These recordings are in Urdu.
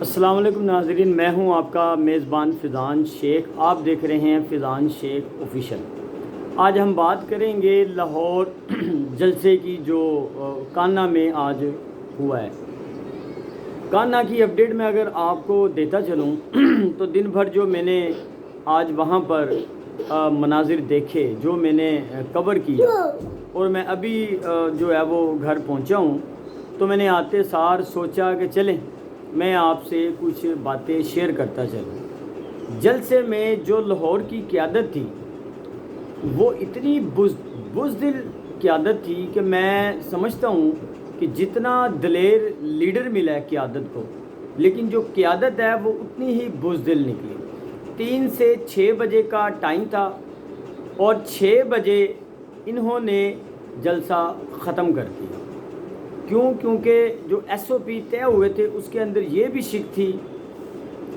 السلام علیکم ناظرین، میں ہوں آپ کا میزبان فیضان شیخ۔ آپ دیکھ رہے ہیں فیضان شیخ آفیشیل۔ آج ہم بات کریں گے لاہور جلسے کی جو کانا میں آج ہوا ہے۔ کانا کی اپڈیٹ میں اگر آپ کو دیتا چلوں تو دن بھر جو میں نے آج وہاں پر مناظر دیکھے، جو میں نے کور کیا، اور میں ابھی جو ہے وہ گھر پہنچا ہوں، تو میں نے آتے سار سوچا کہ چلیں میں آپ سے کچھ باتیں شیئر کرتا چلوں۔ جلسے میں جو لاہور کی قیادت تھی وہ اتنی بزدل قیادت تھی کہ میں سمجھتا ہوں کہ جتنا دلیر لیڈر ملا ہے قیادت کو، لیکن جو قیادت ہے وہ اتنی ہی بزدل نکلی۔ 3 سے 6 بجے کا ٹائم تھا اور 6 بجے انہوں نے جلسہ ختم کر دیا۔ کیونکہ جو ایس او پی طے ہوئے تھے اس کے اندر یہ بھی شک تھی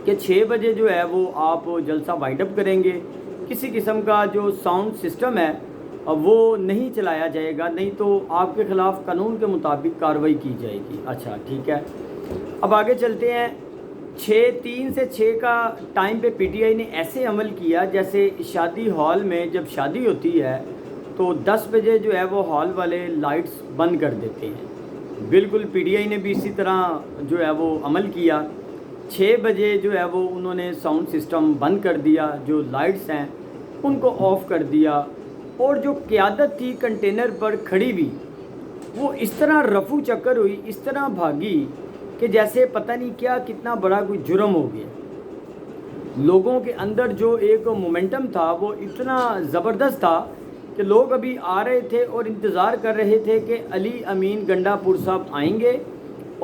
کہ 6 بجے جو ہے وہ آپ جلسہ وائنڈ اپ کریں گے، کسی قسم کا جو ساؤنڈ سسٹم ہے وہ نہیں چلایا جائے گا، نہیں تو آپ کے خلاف قانون کے مطابق کارروائی کی جائے گی۔ اچھا ٹھیک ہے، اب آگے چلتے ہیں۔ 3 سے 6 کا ٹائم پہ پی ٹی آئی نے ایسے عمل کیا جیسے شادی ہال میں جب شادی ہوتی ہے تو 10 بجے جو ہے وہ ہال والے لائٹس بند کر دیتے ہیں۔ بالکل پی ڈی آئی نے بھی اسی طرح جو ہے وہ عمل کیا۔ 6 بجے جو ہے وہ انہوں نے ساؤنڈ سسٹم بند کر دیا، جو لائٹس ہیں ان کو آف کر دیا، اور جو قیادت تھی کنٹینر پر کھڑی ہوئی وہ اس طرح رفو چکر ہوئی، اس طرح بھاگی کہ جیسے پتہ نہیں کیا کتنا بڑا کوئی جرم ہو گیا۔ لوگوں کے اندر جو ایک مومنٹم تھا وہ اتنا زبردست تھا کہ لوگ ابھی آ رہے تھے اور انتظار کر رہے تھے کہ علی امین گنڈا پور صاحب آئیں گے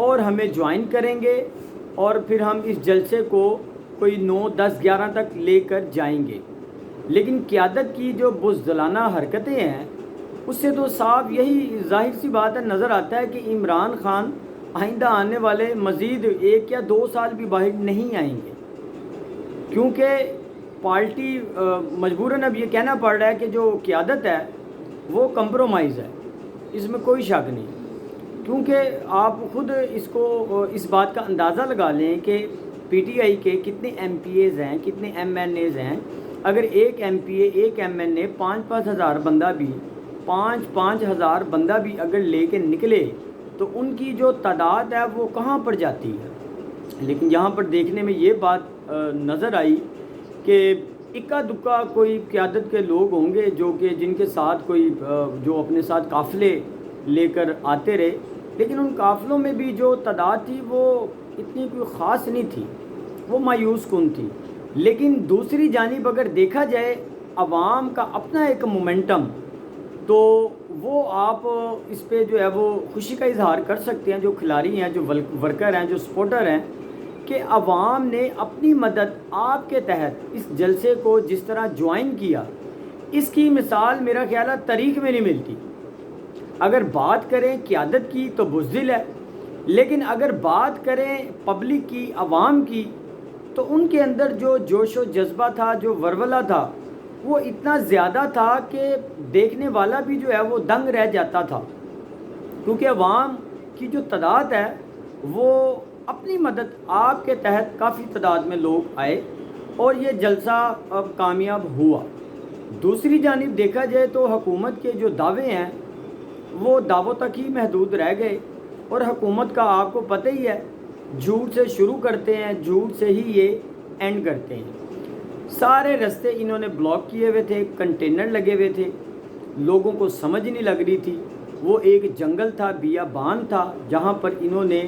اور ہمیں جوائن کریں گے، اور پھر ہم اس جلسے کو کوئی 9، 10، 11 تک لے کر جائیں گے۔ لیکن قیادت کی جو بزدلانہ حرکتیں ہیں اس سے تو صاف یہی ظاہر سی بات ہے، نظر آتا ہے کہ عمران خان آئندہ آنے والے مزید 1 یا 2 سال بھی باہر نہیں آئیں گے، کیونکہ پارٹی مجبوراً اب یہ کہنا پڑ رہا ہے کہ جو قیادت ہے وہ کمپرومائز ہے، اس میں کوئی شک نہیں۔ کیونکہ آپ خود اس بات کا اندازہ لگا لیں کہ پی ٹی آئی کے کتنے ایم پی ایز ہیں، کتنے ایم این ایز ہیں۔ اگر ایک ایم پی اے، ایک ایم این اے 5-5 ہزار بندہ بھی 5-5 ہزار بندہ بھی اگر لے کے نکلے تو ان کی جو تعداد ہے وہ کہاں پر جاتی ہے۔ لیکن یہاں پر دیکھنے میں یہ بات نظر آئی کہ اکا دکا کوئی قیادت کے لوگ ہوں گے جو کہ جن کے ساتھ کوئی جو اپنے ساتھ قافلے لے کر آتے رہے، لیکن ان قافلوں میں بھی جو تعداد تھی وہ اتنی کوئی خاص نہیں تھی، وہ مایوس کن تھی۔ لیکن دوسری جانب اگر دیکھا جائے عوام کا اپنا ایک مومنٹم، تو وہ آپ اس پہ جو ہے وہ خوشی کا اظہار کر سکتے ہیں، جو کھلاڑی ہیں، جو ورکر ہیں، جو سپورٹر ہیں، کہ عوام نے اپنی مدد آپ کے تحت اس جلسے کو جس طرح جوائن کیا، اس کی مثال میرا خیال ہے تاریخ میں نہیں ملتی۔ اگر بات کریں قیادت کی تو بزدل ہے، لیکن اگر بات کریں پبلک کی، عوام کی، تو ان کے اندر جو جوش و جذبہ تھا، جو ولولہ تھا، وہ اتنا زیادہ تھا کہ دیکھنے والا بھی جو ہے وہ دنگ رہ جاتا تھا، کیونکہ عوام کی جو تعداد ہے وہ اپنی مدد آپ کے تحت کافی تعداد میں لوگ آئے اور یہ جلسہ اب کامیاب ہوا۔ دوسری جانب دیکھا جائے تو حکومت کے جو دعوے ہیں وہ دعووں تک ہی محدود رہ گئے، اور حکومت کا آپ کو پتہ ہی ہے، جھوٹ سے شروع کرتے ہیں، جھوٹ سے ہی یہ اینڈ کرتے ہیں۔ سارے رستے انہوں نے بلاک کیے ہوئے تھے، کنٹینر لگے ہوئے تھے، لوگوں کو سمجھ نہیں لگ رہی تھی۔ وہ ایک جنگل تھا، بیابان تھا، جہاں پر انہوں نے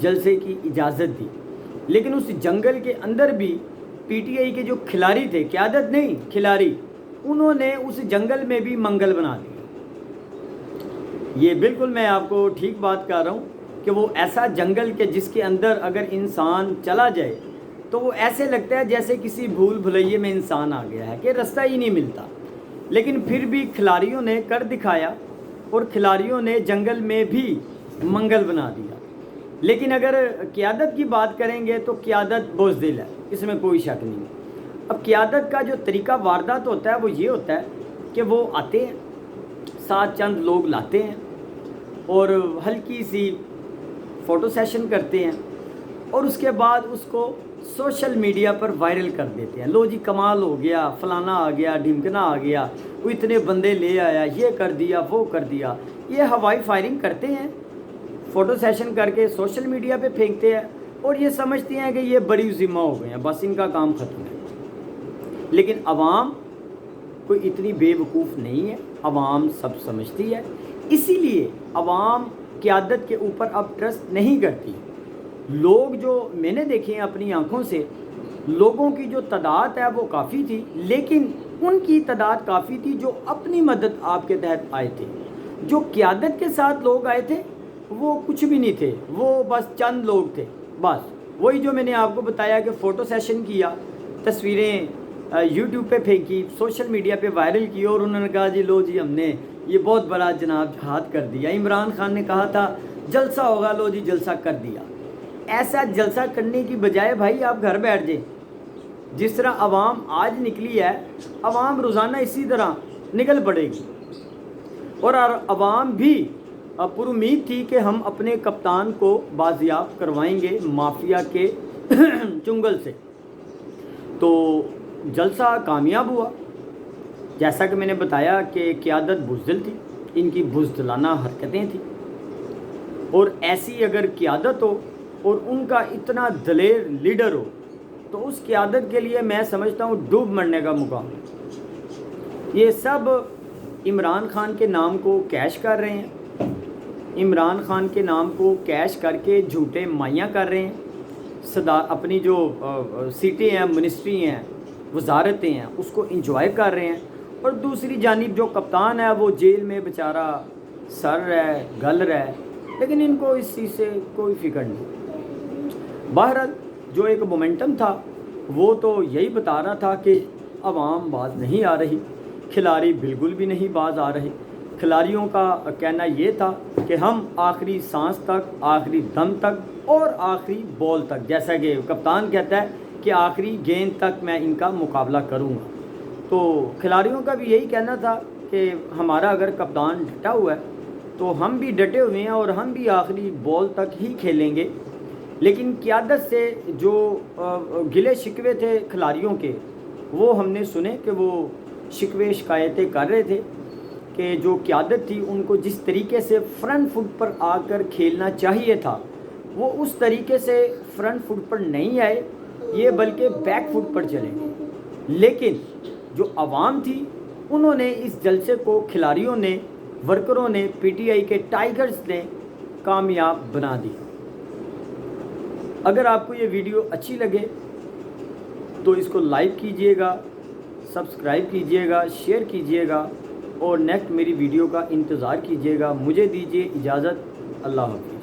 جلسے کی اجازت دی، لیکن اس جنگل کے اندر بھی پی ٹی آئی کے جو کھلاڑی تھے، قیادت نہیں کھلاڑی، انہوں نے اس جنگل میں بھی منگل بنا دیا۔ یہ بالکل میں آپ کو ٹھیک بات کر رہا ہوں کہ وہ ایسا جنگل کہ جس کے اندر اگر انسان چلا جائے تو وہ ایسے لگتا ہے جیسے کسی بھول بھلائیے میں انسان آ گیا ہے کہ رستہ ہی نہیں ملتا، لیکن پھر بھی کھلاڑیوں نے کر دکھایا اور کھلاڑیوں نے جنگل میں بھی منگل بنا دیا۔ لیکن اگر قیادت کی بات کریں گے تو قیادت بزدل ہے، اس میں کوئی شک نہیں۔ اب قیادت کا جو طریقہ واردات ہوتا ہے وہ یہ ہوتا ہے کہ وہ آتے ہیں، ساتھ چند لوگ لاتے ہیں اور ہلکی سی فوٹو سیشن کرتے ہیں، اور اس کے بعد اس کو سوشل میڈیا پر وائرل کر دیتے ہیں. لو جی کمال ہو گیا، فلانا آ گیا، ڈھمکنا آ گیا، وہ اتنے بندے لے آیا، یہ کر دیا، وہ کر دیا. یہ ہوائی فائرنگ کرتے ہیں، فوٹو سیشن کر کے سوشل میڈیا پہ پھینکتے ہیں اور یہ سمجھتے ہیں کہ یہ بڑی ذمہ ہو گئے ہیں، بس ان کا کام ختم ہے. لیکن عوام کوئی اتنی بے وقوف نہیں ہے، عوام سب سمجھتی ہے. اسی لیے عوام قیادت کے اوپر اب ٹرسٹ نہیں کرتی. لوگ جو میں نے دیکھے ہیں اپنی آنکھوں سے، لوگوں کی جو تعداد ہے وہ کافی تھی، لیکن ان کی تعداد کافی تھی جو اپنی مدد آپ کے تحت آئے تھے. جو قیادت کے ساتھ لوگ آئے تھے وہ کچھ بھی نہیں تھے، وہ بس چند لوگ تھے. بس وہی جو میں نے آپ کو بتایا کہ فوٹو سیشن کیا، تصویریں یوٹیوب پہ پھینکی، سوشل میڈیا پہ وائرل کی اور انہوں نے کہا جی لو جی ہم نے یہ بہت بڑا جناب جہاد کر دیا. عمران خان نے کہا تھا جلسہ ہوگا، لو جی جلسہ کر دیا. ایسا جلسہ کرنے کی بجائے بھائی آپ گھر بیٹھ جائیں. جس طرح عوام آج نکلی ہے، عوام روزانہ اسی طرح نکل پڑے گی. اور عوام بھی پر امید تھی کہ ہم اپنے کپتان کو بازیاب کروائیں گے مافیا کے چنگل سے. تو جلسہ کامیاب ہوا. جیسا کہ میں نے بتایا کہ قیادت بزدل تھی، ان کی بزدلانہ حرکتیں تھیں. اور ایسی اگر قیادت ہو اور ان کا اتنا دلیر لیڈر ہو تو اس قیادت کے لیے میں سمجھتا ہوں ڈوب مرنے کا مقام. یہ سب عمران خان کے نام کو کیش کر رہے ہیں، عمران خان کے نام کو کیش کر کے جھوٹے مائیاں کر رہے ہیں. اپنی جو سیٹیں ہیں، منسٹری ہیں، وزارتیں ہیں، اس کو انجوائے کر رہے ہیں. اور دوسری جانب جو کپتان ہے وہ جیل میں بیچارہ سر رہا ہے، گل رہا ہے، لیکن ان کو اس چیز سے کوئی فکر نہیں. بہرحال جو ایک مومنٹم تھا وہ تو یہی بتا رہا تھا کہ عوام باز نہیں آ رہی، کھلاڑی بالکل بھی نہیں باز آ رہے. کھلاڑیوں کا کہنا یہ تھا کہ ہم آخری سانس تک، آخری دم تک اور آخری بال تک، جیسا کہ کپتان کہتا ہے کہ آخری گیند تک میں ان کا مقابلہ کروں گا. تو کھلاڑیوں کا بھی یہی کہنا تھا کہ ہمارا اگر کپتان ڈٹا ہوا ہے تو ہم بھی ڈٹے ہوئے ہیں اور ہم بھی آخری بال تک ہی کھیلیں گے. لیکن قیادت سے جو گلے شکوے تھے کھلاڑیوں کے، وہ ہم نے سنے کہ وہ شکوے شکایتیں کر رہے تھے کہ جو قیادت تھی ان کو جس طریقے سے فرنٹ فٹ پر آ کر کھیلنا چاہیے تھا وہ اس طریقے سے فرنٹ فٹ پر نہیں آئے، یہ بلکہ بیک فٹ پر چلے گئے. لیکن جو عوام تھی انہوں نے اس جلسے کو، کھلاڑیوں نے، ورکروں نے، پی ٹی آئی کے ٹائیگرز نے کامیاب بنا دی. اگر آپ کو یہ ویڈیو اچھی لگے تو اس کو لائک کیجئے گا، سبسکرائب کیجئے گا، شیئر کیجئے گا اور نیکسٹ میری ویڈیو کا انتظار کیجئے گا. مجھے دیجئے اجازت. اللہ حافظ.